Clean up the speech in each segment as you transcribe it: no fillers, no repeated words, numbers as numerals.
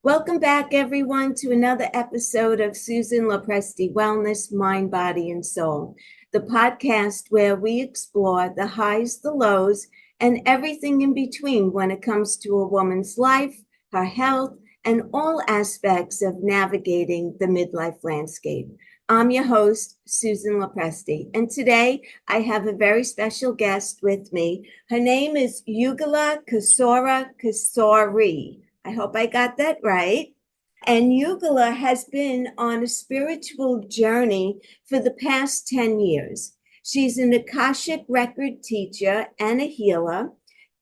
Welcome back, everyone, to another episode of Susan Lopresti Wellness, Mind, Body, and Soul, the podcast where we explore the highs, the lows, and everything in between when it comes to a woman's life, her health, and all aspects of navigating the midlife landscape. I'm your host, Susan Lopresti, and today I have a very special guest with me. Her name is Yugala Kishora Kishori. I hope I got that right. And Yugala has been on a spiritual journey for the past 10 years. She's an Akashic record teacher and a healer,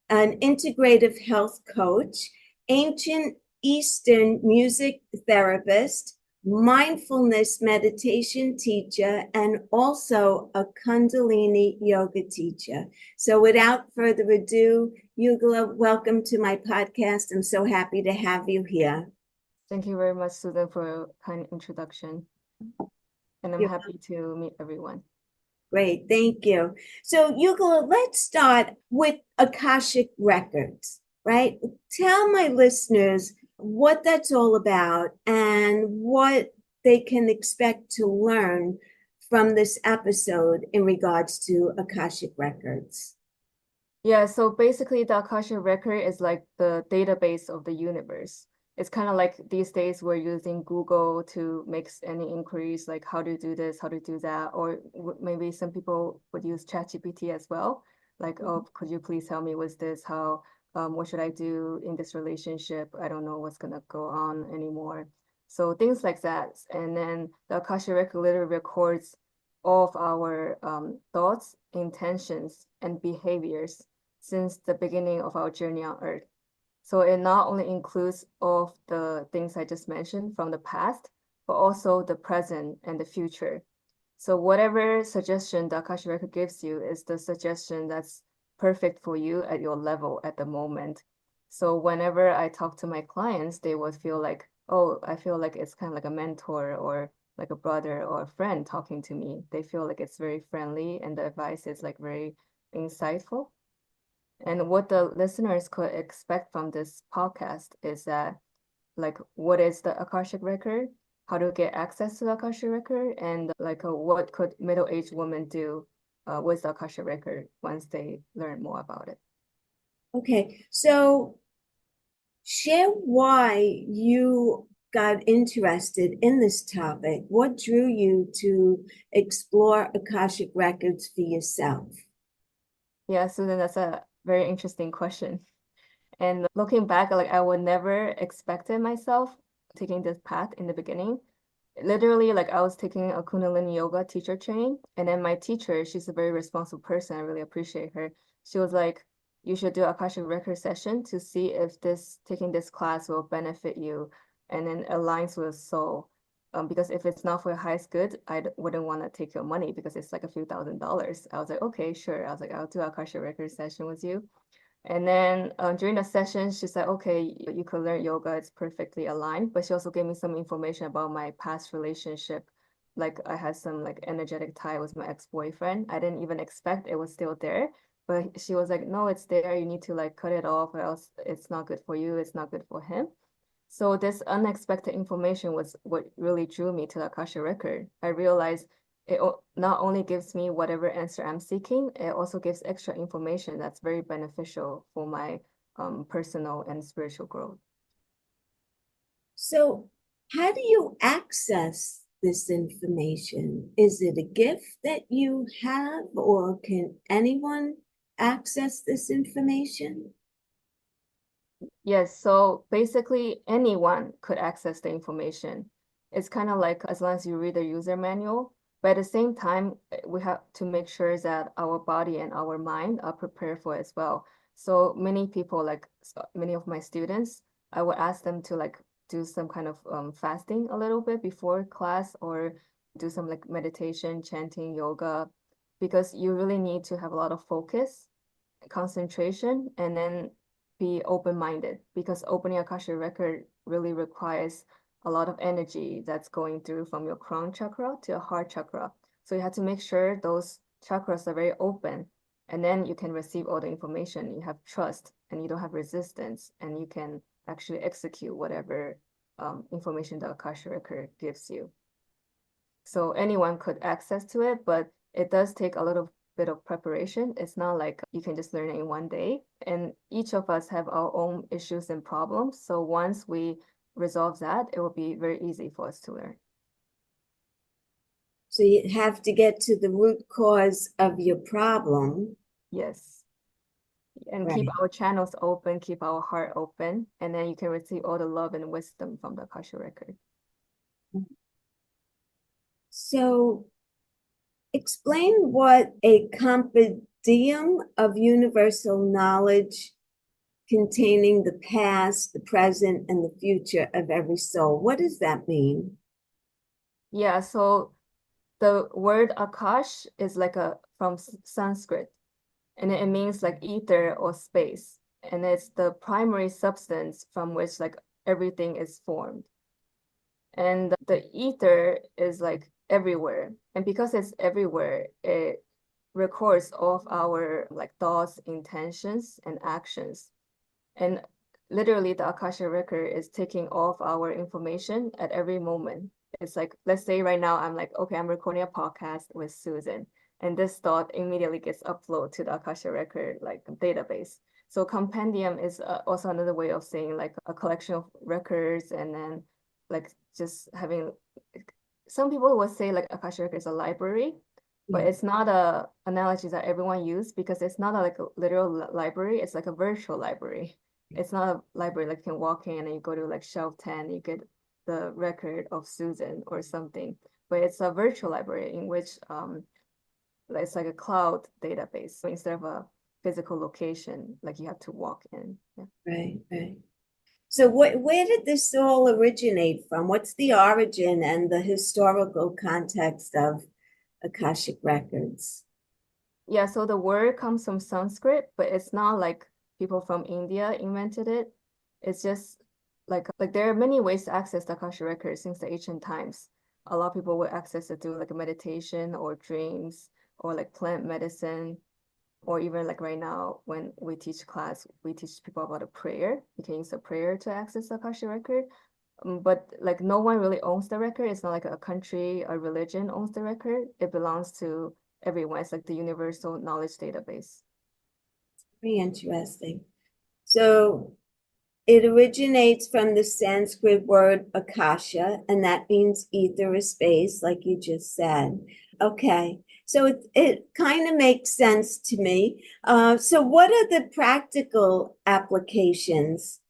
an integrative health coach, ancient Eastern music therapist, mindfulness meditation teacher, and also a Kundalini yoga teacher. So without further ado, Yugala, welcome to my podcast. I'm so happy to have you here. Thank you very much, Susan, for your kind introduction. And I'm You're happy to meet everyone. Great, thank you. So, Yugala, let's start with Akashic Records, right? Tell my listeners what that's all about and what they can expect to learn from this episode in regards to Akashic Records. Yeah, so basically the Akashic Record is like the database of the universe. It's kind of like these days we're using Google to make any inquiries, like how to do this, how to do that, or maybe some people would use ChatGPT as well. Like, oh, could you please help me with this? What should I do in this relationship? I don't know what's gonna go on anymore. So things like that. And then the Akashic Record literally records all of our thoughts, intentions, and behaviors since the beginning of our journey on Earth. So it not only includes all of the things I just mentioned from the past, but also the present and the future. So whatever suggestion the Akashic Record gives you is the suggestion that's perfect for you at your level at the moment. So whenever I talk to my clients, they would feel like, oh, I feel like it's kind of like a mentor or like a brother or a friend talking to me. They feel like it's very friendly and the advice is like very insightful. And what the listeners could expect from this podcast is that, like, what is the Akashic Record? How to get access to the Akashic Record? And like, what could middle-aged women do with the Akashic Record once they learn more about it? Okay, so share why you got interested in this topic. What drew you to explore Akashic Records for yourself? Yeah, Susan, that's a very interesting question. And looking back, like I would never expected myself taking this path in the beginning. Literally, like I was taking a Kundalini yoga teacher training, and then my teacher, she's a very responsible person. I really appreciate her. She was like, you should do Akashic record session to see if taking this class will benefit you and then aligns with soul. Because if it's not for your highest good, wouldn't want to take your money because it's like a few $1,000s. I was like, okay, sure. I was like, I'll do Akashic record session with you. And then during the session, she said, okay, you could learn yoga. It's perfectly aligned. But she also gave me some information about my past relationship. Like I had some like energetic tie with my ex-boyfriend. I didn't even expect it was still there. But she was like, no, it's there. You need to like cut it off or else it's not good for you. It's not good for him. So this unexpected information was what really drew me to the Akasha record. I realized it not only gives me whatever answer I'm seeking, it also gives extra information that's very beneficial for my personal and spiritual growth. So, how do you access this information? Is it a gift that you have, or can anyone access this information? Yes, so basically anyone could access the information. It's kind of like as long as you read the user manual, but at the same time, we have to make sure that our body and our mind are prepared for it as well. So many people, like many of my students, I would ask them to like do some kind of fasting a little bit before class or do some like meditation, chanting, yoga, because you really need to have a lot of focus, concentration, and then be open-minded because opening Akasha record really requires a lot of energy that's going through from your crown chakra to your heart chakra. So you have to make sure those chakras are very open, and then you can receive all the information. You have trust and you don't have resistance, and you can actually execute whatever information the Akashic Record gives you. So anyone could access to it, but it does take a little bit of preparation. It's not like you can just learn it in one day. And each of us have our own issues and problems. So once we resolve that, it will be very easy for us to learn. So you have to get to the root cause of your problem. Yes. And Right. keep our channels open, keep our heart open, and then you can receive all the love and wisdom from the Akashic Record. So explain what a compendium of universal knowledge containing the past, the present, and the future of every soul. What does that mean? Yeah, so the word Akash is like from Sanskrit, and it means like ether or space. And it's the primary substance from which like everything is formed. And the ether is like everywhere. And because it's everywhere, it records all of our like thoughts, intentions, and actions. And literally the Akashic Record is taking all of our information at every moment. It's like, let's say right now I'm like, okay, I'm recording a podcast with Susan, and this thought immediately gets uploaded to the Akashic Record like database. So compendium is also another way of saying like a collection of records, and then like just having, some people would say like Akashic Record is a library, but it's not a analogy that everyone use, because it's not like a literal library. It's like a virtual library. It's not a library like you can walk in and you go to like shelf 10, you get the record of Susan or something. But it's a virtual library in which it's like a cloud database. So instead of a physical location, like you have to walk in. Yeah. Right, right. So where did this all originate from? What's the origin and the historical context of Akashic Records? Yeah, so the word comes from Sanskrit, but it's not like people from India invented it. It's just like there are many ways to access the Akashic Records since the ancient times. A lot of people would access it through like a meditation or dreams or like plant medicine, or even like right now when we teach class, we teach people about a prayer. You can use a prayer to access the Akashic Record. But like no one really owns the record. It's not like a country or religion owns the record. It belongs to everyone. It's like the universal knowledge database. Very interesting. So it originates from the Sanskrit word akasha, and that means ether or space, like you just said. Okay, so it kind of makes sense to me. So what are the practical applications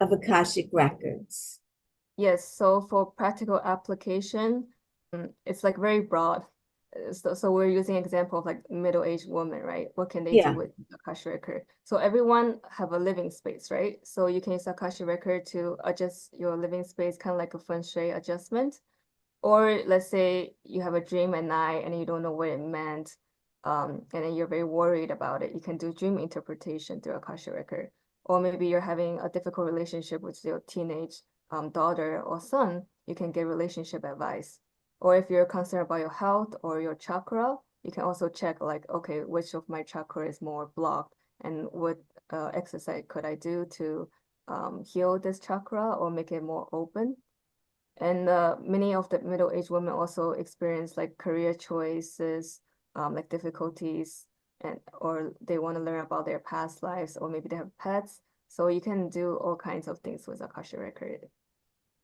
of Akashic Records? Yes, so for practical application, it's like very broad. So we're using example of like middle-aged woman, right? What can they do Yeah. with Akashic Record? So everyone have a living space, right? So you can use Akashic Record to adjust your living space, kind of like a feng shui adjustment. Or let's say you have a dream at night and you don't know what it meant, and then you're very worried about it. You can do dream interpretation through Akashic Record. Or maybe you're having a difficult relationship with your teenage daughter or son, you can get relationship advice. Or if you're concerned about your health or your chakra, you can also check like, okay, which of my chakra is more blocked, and what exercise could I do to heal this chakra or make it more open. And many of the middle-aged women also experience like career choices, like difficulties, and or they want to learn about their past lives, or maybe they have pets. So you can do all kinds of things with Akashic Record.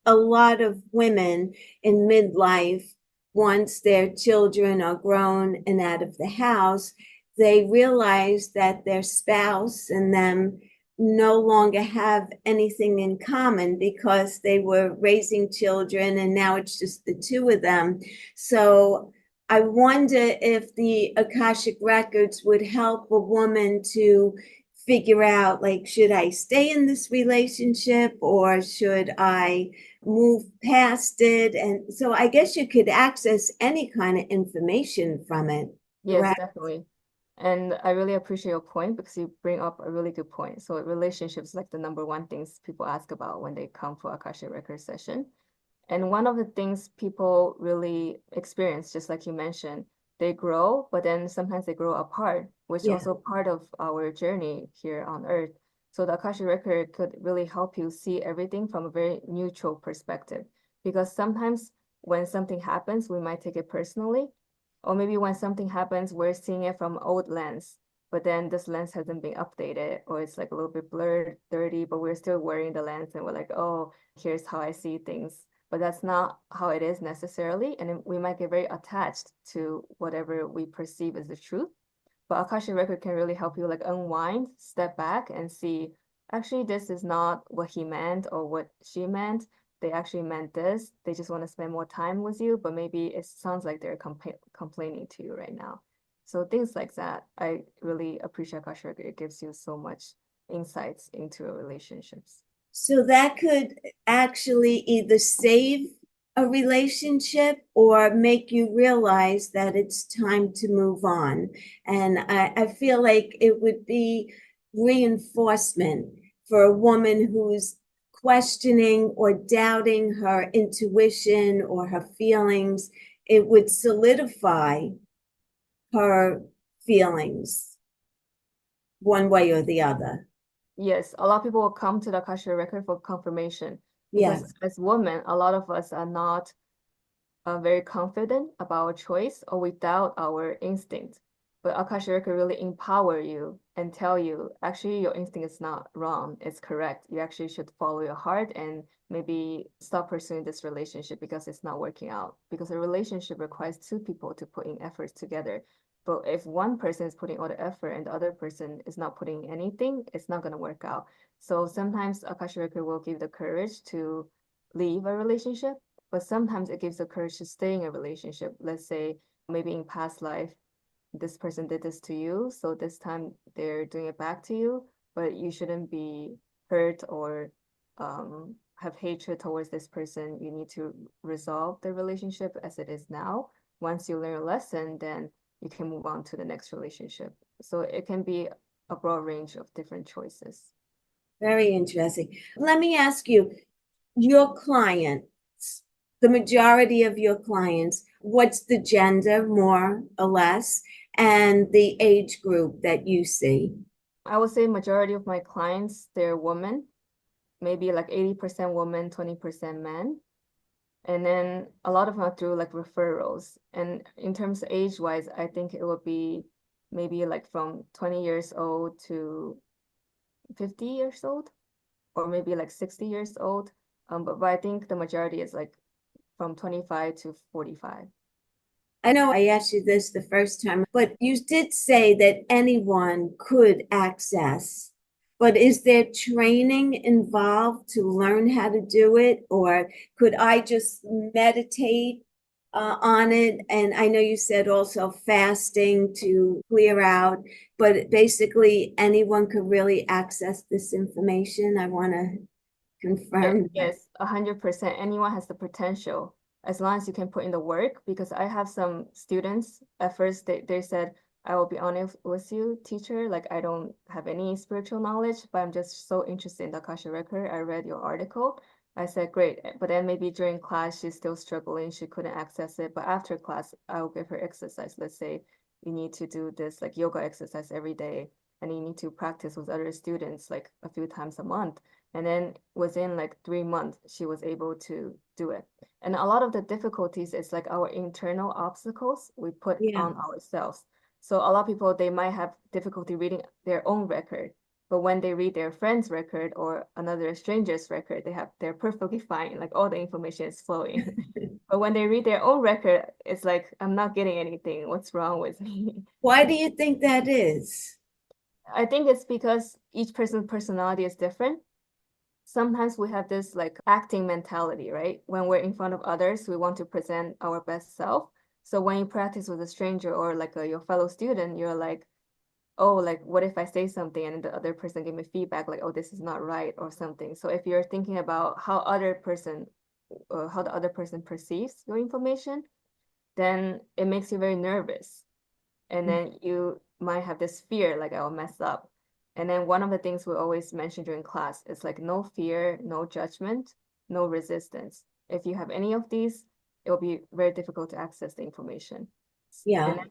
A lot of women in midlife, once their children are grown and out of the house, they realize that their spouse and them no longer have anything in common because they were raising children and now it's just the two of them. So I wonder if the Akashic Records would help a woman to figure out, like, should I stay in this relationship or should I move past it? And so I guess you could access any kind of information from it. Yes, Correct? definitely. And I really appreciate your point because you bring up a really good point. So relationships like the number one things people ask about when they come for Akashic Record session. And one of the things people really experience, just like you mentioned, they grow, but then sometimes they grow apart, which Yeah. also part of our journey here on Earth. So the Akashic Record could really help you see everything from a very neutral perspective. Because sometimes when something happens, we might take it personally. Or maybe when something happens, we're seeing it from old lens, but then this lens hasn't been updated, or it's like a little bit blurred, dirty, but we're still wearing the lens and we're like, oh, here's how I see things. But that's not how it is necessarily. And we might get very attached to whatever we perceive as the truth. But Akashic Record can really help you like unwind, step back and see, actually, this is not what he meant or what she meant. They actually meant this. They just want to spend more time with you, but maybe it sounds like they're complaining to you right now. So things like that, I really appreciate Akashic Record. It gives you so much insights into relationships. So that could actually either save a relationship or make you realize that it's time to move on. And I feel like it would be reinforcement for a woman who's questioning or doubting her intuition or her feelings. It would solidify her feelings one way or the other. Yes, a lot of people will come to the Akashic Record for confirmation because Yes. as women, a lot of us are not very confident about our choice or we doubt our instinct. But Akashic Record really empower you and tell you, actually, your instinct is not wrong, it's correct. You actually should follow your heart and maybe stop pursuing this relationship because it's not working out. Because a relationship requires two people to put in efforts together. But if one person is putting all the effort and the other person is not putting anything, it's not going to work out. So sometimes Akashic Record will give the courage to leave a relationship, but sometimes it gives the courage to stay in a relationship. Let's say maybe in past life, this person did this to you, so this time they're doing it back to you, but you shouldn't be hurt or have hatred towards this person. You need to resolve the relationship as it is now. Once you learn a lesson, then you can move on to the next relationship. So it can be a broad range of different choices. Very interesting. Let me ask you, your clients, the majority of your clients, what's the gender, more or less, and the age group that you see? I would say majority of my clients, they're women, maybe like 80% women, 20% men. And then a lot of them are through like referrals. And in terms of age-wise, I think it would be maybe like from 20 years old to 50 years old, or maybe like 60 years old. But I think the majority is like from 25 to 45. I know I asked you this the first time, but you did say that anyone could access. But is there training involved to learn how to do it? Or could I just meditate on it? And I know you said also fasting to clear out, but basically anyone could really access this information. I want to confirm that. Yes, 100%. Anyone has the potential as long as you can put in the work. Because I have some students, at first they said, I will be honest with you, teacher, like I don't have any spiritual knowledge, but I'm just so interested in the Akashic Record. I read your article. I said, great. But then maybe during class, she's still struggling. She couldn't access it. But after class, I'll give her exercise. Let's say you need to do this like yoga exercise every day, and you need to practice with other students like a few times a month. And then within like 3 months, she was able to do it. And a lot of the difficulties is like our internal obstacles we put Yeah. on ourselves. So a lot of people, they might have difficulty reading their own record, but when they read their friend's record or another stranger's record, they're perfectly fine. Like all the information is flowing. But when they read their own record, it's like, I'm not getting anything. What's wrong with me? Why do you think that is? I think it's because each person's personality is different. Sometimes we have this like acting mentality, right? When we're in front of others, we want to present our best self. So when you practice with a stranger or like your fellow student, you're like, oh, like what if I say something and the other person give me feedback like, oh, this is not right or something. So if you're thinking about how the other person perceives your information, then it makes you very nervous. And then you might have this fear like I'll mess up. And then one of the things we always mention during class is like no fear, no judgment, no resistance. If you have any of these, it will be very difficult to access the information. Yeah. And then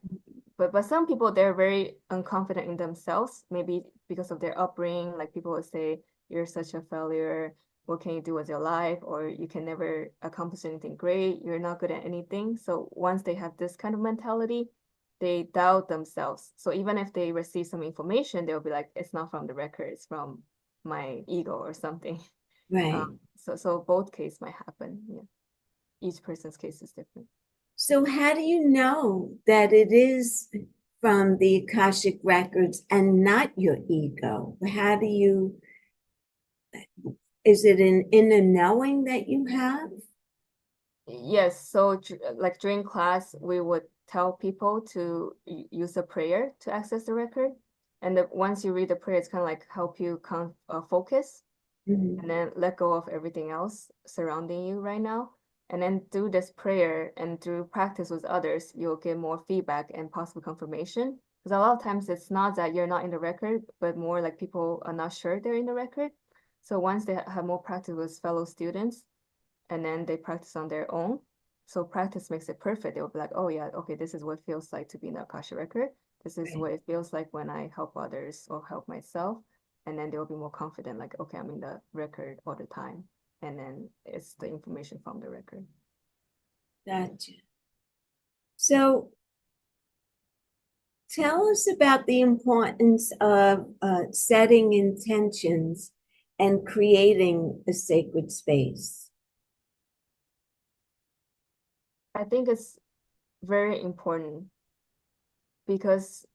But some people, they're very unconfident in themselves, maybe because of their upbringing. Like people will say, you're such a failure. What can you do with your life? Or you can never accomplish anything great. You're not good at anything. So once they have this kind of mentality, they doubt themselves. So even if they receive some information, they'll be like, it's not from the record, it's from my ego or something. Right. So both case might happen. Yeah. Each person's case is different. So how do you know that it is from the Akashic Records and not your ego? How do you, is it an inner knowing that you have? Yes, so like during class, we would tell people to use a prayer to access the record. And once you read the prayer, it's kind of like help you focus Mhm. and then let go of everything else surrounding you right now. And then through this prayer and through practice with others, you'll get more feedback and possible confirmation. Because a lot of times it's not that you're not in the record, but more like people are not sure they're in the record. So once they have more practice with fellow students, and then they practice on their own. So practice makes it perfect. They'll be like, oh yeah, okay, this is what it feels like to be in the Akasha record. This is Right. what it feels like when I help others or help myself. And then they'll be more confident, like, okay, I'm in the record all the time. And then it's the information from the record. Gotcha. So tell us about the importance of setting intentions and creating a sacred space. I think it's very important because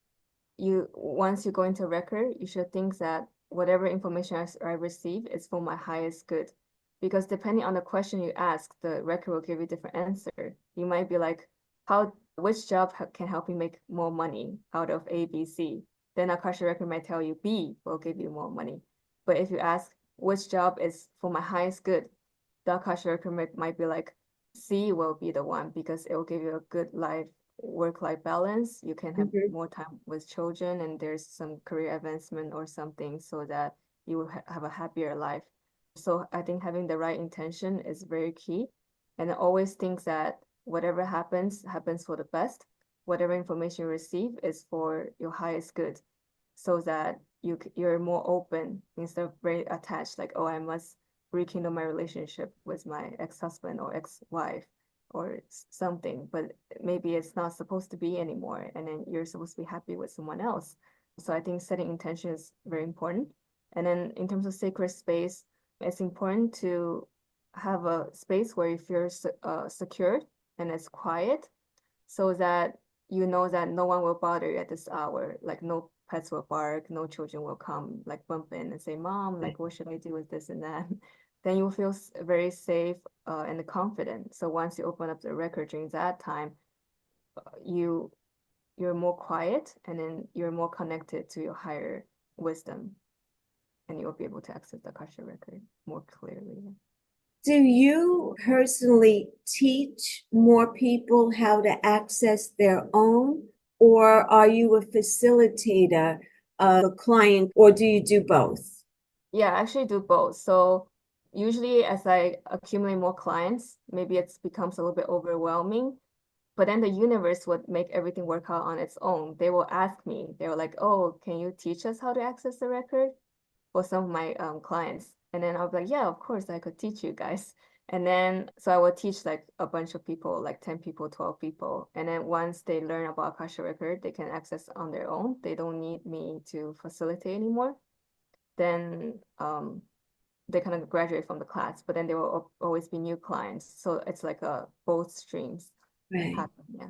once you go into a record, you should think that whatever information I receive is for my highest good. Because depending on the question you ask, the record will give you a different answer. You might be like, which job can help me make more money out of A, B, C? Then Akasha record might tell you B will give you more money. But if you ask which job is for my highest good, the Akasha record might be like C will be the one because it will give you a good life work-life balance. You can have Mhm. more time with children and there's some career advancement or something so that you will have a happier life. So I think having the right intention is very key. And I always think that whatever happens, happens for the best. Whatever information you receive is for your highest good so that you're more open instead of very attached, like, oh, I must rekindle my relationship with my ex-husband or ex-wife or something, but maybe it's not supposed to be anymore, and then you're supposed to be happy with someone else. So I think setting intention is very important. And then in terms of sacred space, it's important to have a space where you feel secured and it's quiet so that you know that no one will bother you at this hour. Like no pets will bark, no children will come like bump in and say, Mom, like what should I do with this and that? Then you will feel very safe and confident. So once you open up the record during that time, you you're more quiet and then you're more connected to your higher wisdom and you'll be able to access the Akasha record more clearly. Do you personally teach more people how to access their own, or are you a facilitator of a client, or do you do both? Yeah, I actually do both. So usually as I accumulate more clients, maybe it becomes a little bit overwhelming, but then the universe would make everything work out on its own. They will ask me, they were like, oh, can you teach us how to access the record? For some of my clients. And then I'll be like, yeah, of course I could teach you guys. And then, so I would teach like a bunch of people, like 10 people, 12 people. And then once they learn about Akasha Record, they can access on their own. They don't need me to facilitate anymore. Then they kind of graduate from the class, but then there will always be new clients. So it's like both streams Right. happen. Yeah.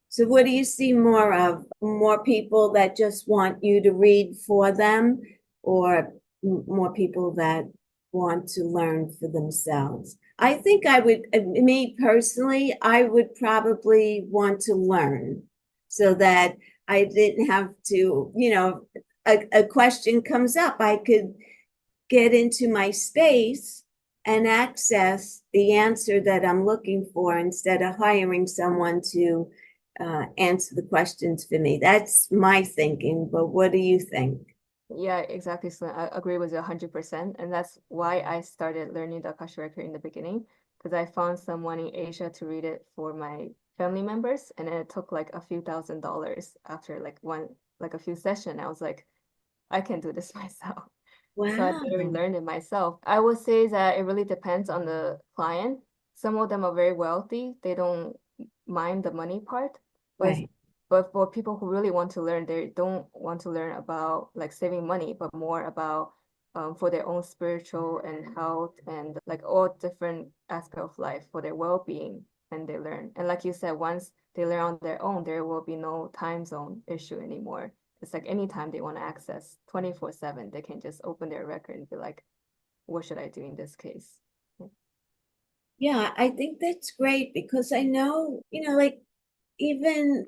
So what do you see more of? More people that just want you to read for them, or more people that want to learn for themselves? I think I would, me personally, I would probably want to learn so that I didn't have to, a question comes up, I could get into my space and access the answer that I'm looking for instead of hiring someone to answer the questions for me. That's my thinking, but what do you think? Yeah, exactly. So I agree with you 100%. And that's why I started learning the Akasha record in the beginning, because I found someone in Asia to read it for my family members, and then it took like a few $1,000s after like a few sessions. I was like, I can do this myself. So I Wow. literally learned it myself. I would say that it really depends on the client. Some of them are very wealthy. They don't mind the money part. But Right. but for people who really want to learn, they don't want to learn about like saving money, but more about for their own spiritual and health and like all different aspects of life for their well-being, and they learn. And like you said, once they learn on their own, there will be no time zone issue anymore. It's like anytime they want to access 24/7, they can just open their record and be like, what should I do in this case? Yeah, I think that's great because I know, like even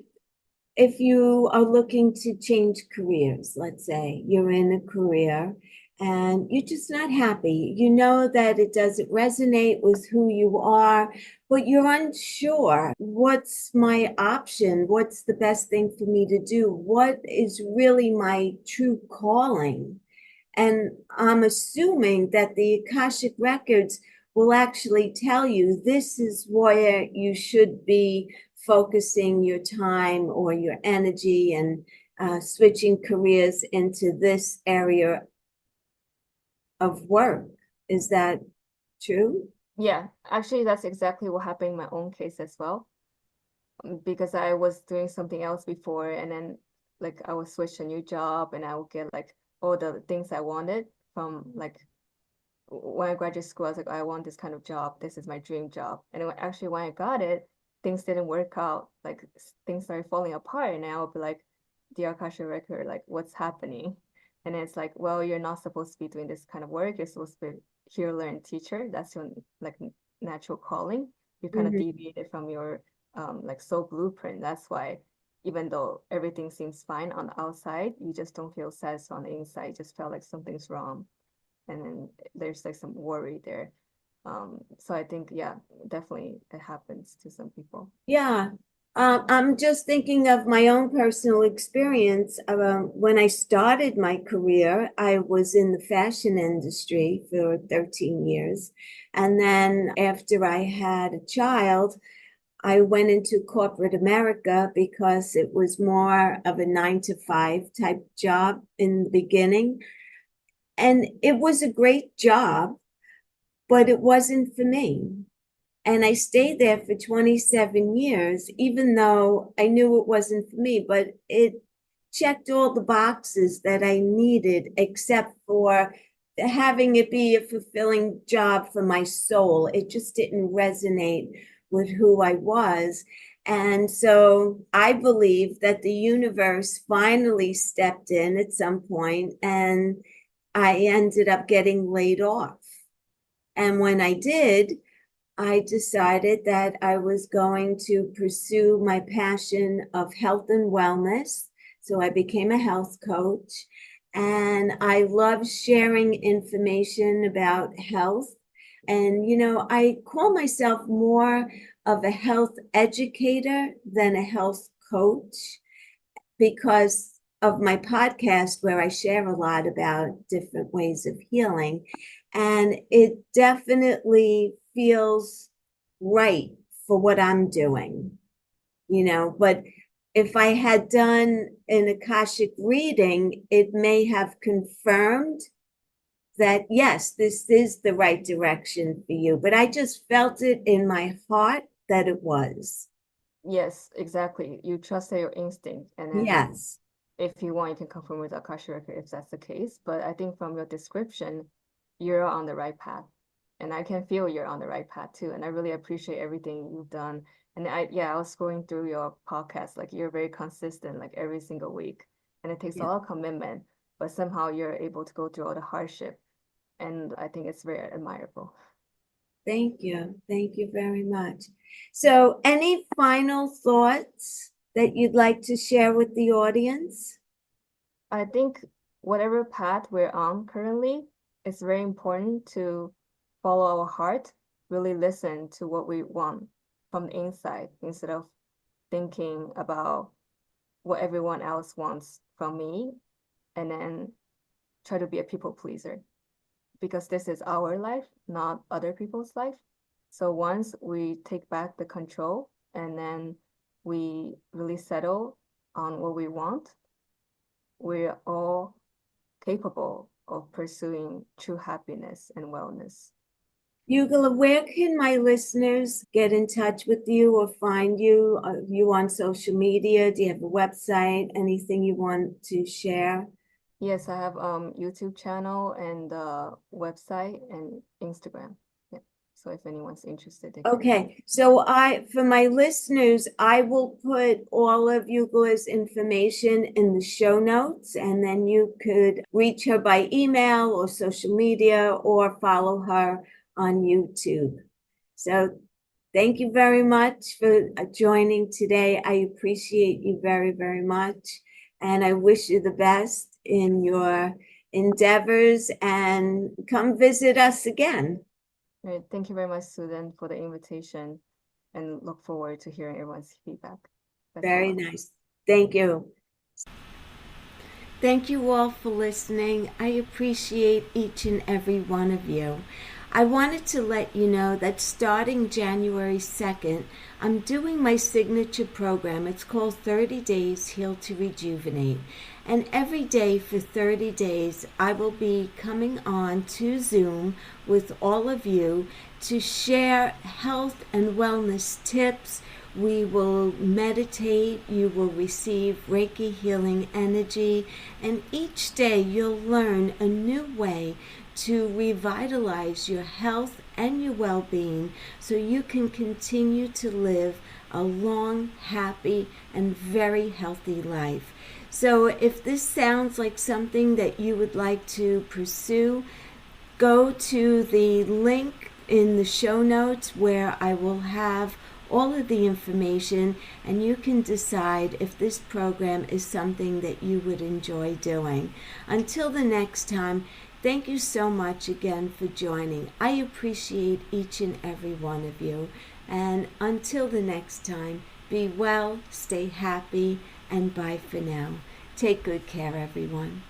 if you are looking to change careers, let's say you're in a career and you're just not happy, you know that it doesn't resonate with who you are, but you're unsure. What's my option? What's the best thing for me to do? What is really my true calling? And I'm assuming that the Akashic Records will actually tell you this is where you should be focusing your time or your energy and switching careers into this area of work. Is that true? Yeah, actually, that's exactly what happened in my own case as well. Because I was doing something else before, and then like I would switch a new job, and I would get like all the things I wanted from like when I graduated school. I was like, I want this kind of job. This is my dream job. And actually, when I got it, things didn't work out. Like things started falling apart, and I would be like, the Akasha record, like what's happening? And it's like, well, you're not supposed to be doing this kind of work. You're supposed to be here, learn, teacher. That's your like natural calling. You kind of Mhm. deviated from your like soul blueprint. That's why even though everything seems fine on the outside, you just don't feel satisfied on the inside. You just felt like something's wrong, and then there's like some worry there. So I think, yeah, definitely it happens to some people. Yeah. I'm just thinking of my own personal experience. When I started my career, I was in the fashion industry for 13 years. And then after I had a child, I went into corporate America because it was more of a 9 to 5 type job in the beginning. And it was a great job, but it wasn't for me. And I stayed there for 27 years, even though I knew it wasn't for me, but it checked all the boxes that I needed, except for having it be a fulfilling job for my soul. It just didn't resonate with who I was. And so I believe that the universe finally stepped in at some point, and I ended up getting laid off. And when I did, I decided that I was going to pursue my passion of health and wellness. So I became a health coach, and I love sharing information about health. And, I call myself more of a health educator than a health coach because of my podcast where I share a lot about different ways of healing. And it definitely feels right for what I'm doing, But if I had done an Akashic reading, it may have confirmed that, yes, this is the right direction for you. But I just felt it in my heart that it was. Yes, exactly. You trusted your instinct, and then Yes. if you want, you can confirm with Akasha record if that's the case. But I think from your description, you're on the right path, and I can feel you're on the right path too. And I really appreciate everything you've done. And I was going through your podcast, like you're very consistent, like every single week, and it takes a Yeah. lot of commitment, but somehow you're able to go through all the hardship, and I think it's very admirable. Thank you. Thank you very much. So, any final thoughts that you'd like to share with the audience? I think whatever path we're on currently, it's very important to follow our heart, really listen to what we want from the inside instead of thinking about what everyone else wants from me, and then try to be a people pleaser, because this is our life, not other people's life. So once we take back the control and then we really settle on what we want, we're all capable of pursuing true happiness and wellness. Yugala, where can my listeners get in touch with you or find you? Are you on social media? Do you have a website? Anything you want to share? Yes, I have YouTube channel and website and Instagram. Yeah. So if anyone's interested, they can. Okay, so for my listeners, I will put all of Yugala's information in the show notes, and then you could reach her by email or social media or follow her on YouTube. So thank you very much for joining today. I appreciate you very, very much. And I wish you the best in your endeavors, and come visit us again. Right. Thank you very much, Susan, for the invitation, and look forward to hearing everyone's feedback. Best of Very luck. nice. Thank you. Thank you all for listening. I appreciate each and every one of you. I wanted to let you know that starting January 2nd, I'm doing my signature program. It's called 30 Days Heal to Rejuvenate. And every day for 30 days, I will be coming on to Zoom with all of you to share health and wellness tips. We will meditate, you will receive Reiki healing energy, and each day you'll learn a new way to revitalize your health and your well-being so you can continue to live a long, happy, and very healthy life. So if this sounds like something that you would like to pursue, go to the link in the show notes where I will have all of the information, and you can decide if this program is something that you would enjoy doing. Until the next time, thank you so much again for joining. I appreciate each and every one of you. And until the next time, be well, stay happy, and bye for now. Take good care, everyone.